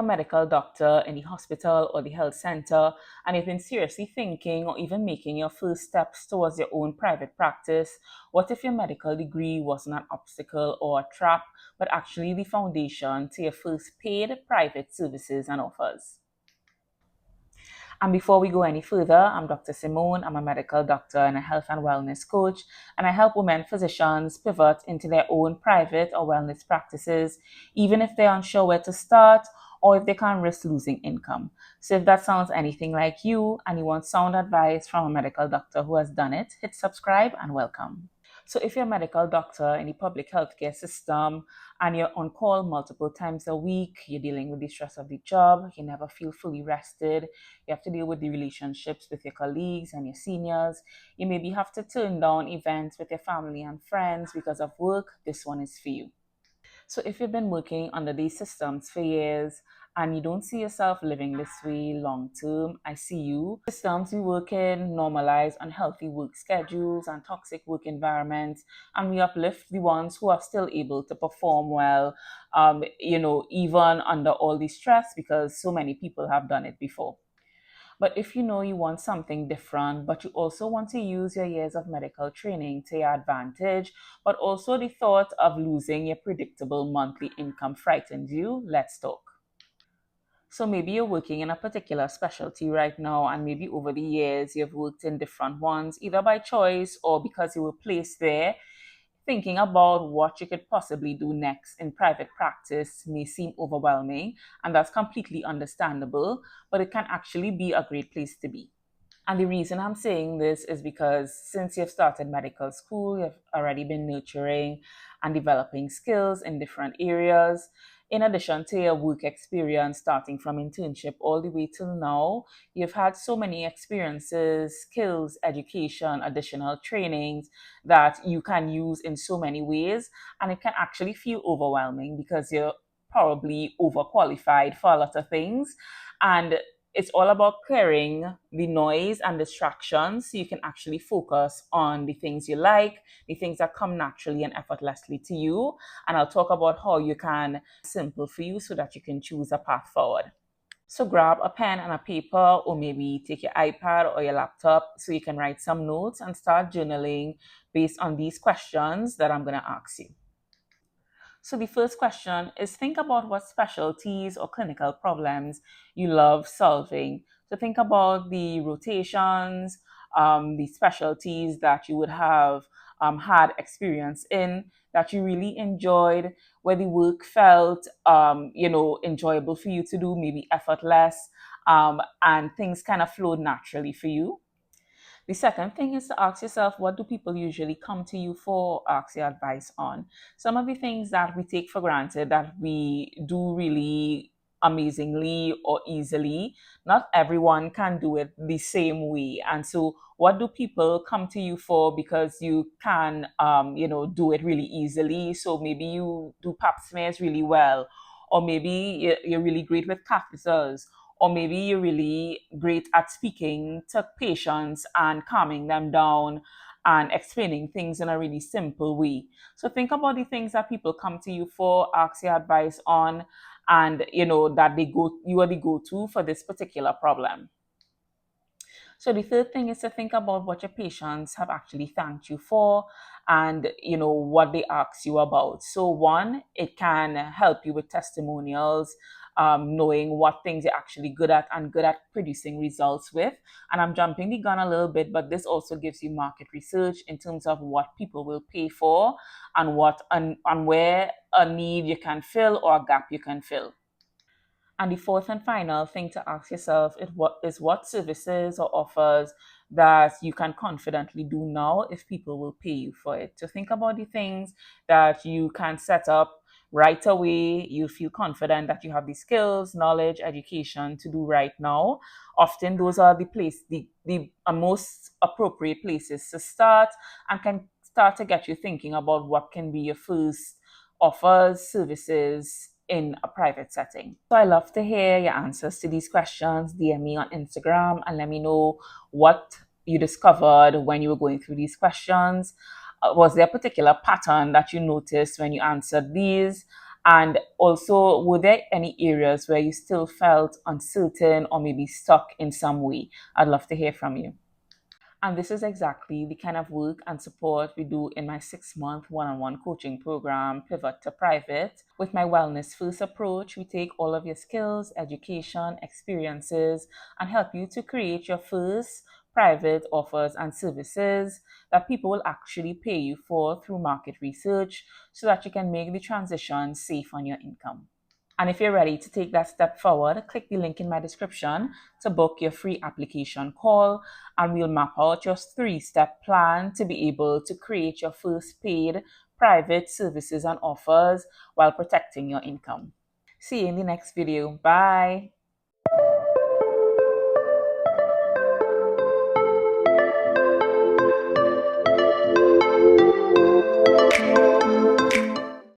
a medical doctor in the hospital or the health center and you've been seriously thinking or even making your first steps towards your own private practice, what if your medical degree wasn't an obstacle or a trap, but actually the foundation to your first paid private services and offers? And before we go any further, I'm Dr. Simone. I'm a medical doctor and a health and wellness coach, and I help women physicians pivot into their own private or wellness practices, even if they're unsure where to start or if they can't risk losing income. So if that sounds anything like you and you want sound advice from a medical doctor who has done it, hit subscribe and welcome. So if you're a medical doctor in the public healthcare system and you're on call multiple times a week, you're dealing with the stress of the job, you never feel fully rested, you have to deal with the relationships with your colleagues and your seniors, you maybe have to turn down events with your family and friends because of work, this one is for you. So if you've been working under these systems for years and you don't see yourself living this way long term, I see you. Systems we work in normalize unhealthy work schedules and toxic work environments, and we uplift the ones who are still able to perform well, even under all the stress because so many people have done it before. But if you know you want something different, but you also want to use your years of medical training to your advantage, but also the thought of losing your predictable monthly income frightens you, let's talk. So maybe you're working in a particular specialty right now, and maybe over the years you've worked in different ones, either by choice or because you were placed there. Thinking about what you could possibly do next in private practice may seem overwhelming, and that's completely understandable, but it can actually be a great place to be. And the reason I'm saying this is because since you've started medical school, you've already been nurturing and developing skills in different areas. In addition to your work experience, starting from internship all the way till now, you've had so many experiences, skills, education, additional trainings that you can use in so many ways. And it can actually feel overwhelming because you're probably overqualified for a lot of things. And it's all about clearing the noise and distractions so you can actually focus on the things you like, the things that come naturally and effortlessly to you. And I'll talk about how you can simple for you so that you can choose a path forward. So grab a pen and a paper, or maybe take your iPad or your laptop so you can write some notes and start journaling based on these questions that I'm going to ask you. So the first question is, think about what specialties or clinical problems you love solving. So think about the rotations, the specialties that you would have had experience in that you really enjoyed, where the work felt, enjoyable for you to do, maybe effortless, and things kind of flowed naturally for you. The second thing is to ask yourself, what do people usually come to you for, ask your advice on? Some of the things that we take for granted that we do really amazingly or easily, not everyone can do it the same way. And so what do people come to you for because you can, do it really easily? So maybe you do pap smears really well, or maybe you're really great with catheters, or maybe you're really great at speaking to patients and calming them down and explaining things in a really simple way. So think about the things that people come to you for, ask your advice on, and that you are the go-to for this particular problem. So the third thing is to think about what your patients have actually thanked you for and what they ask you about. So one, it can help you with testimonials, knowing what things you're actually good at and good at producing results with. And I'm jumping the gun a little bit, but this also gives you market research in terms of what people will pay for and and where a need you can fill or a gap you can fill. And the fourth and final thing to ask yourself is what services or offers that you can confidently do now if people will pay you for it. So think about the things that you can set up right away. You feel confident that you have the skills, knowledge, education to do right now. Often those are the most appropriate places to start and can start to get you thinking about what can be your first offers, services in a private setting. So I love to hear your answers to these questions. DM me on Instagram and let me know what you discovered when you were going through these questions. Was there a particular pattern that you noticed when you answered these? And also, were there any areas where you still felt uncertain or maybe stuck in some way? I'd love to hear from you. And this is exactly the kind of work and support we do in my 6 month one on one coaching program, Pivot to Private. With my wellness first approach, we take all of your skills, education, experiences, and help you to create your first private offers and services that people will actually pay you for through market research so that you can make the transition safe on your income. And if you're ready to take that step forward, click the link in my description to book your free application call, and we'll map out your 3 step plan to be able to create your first paid private services and offers while protecting your income. See you in the next video. Bye.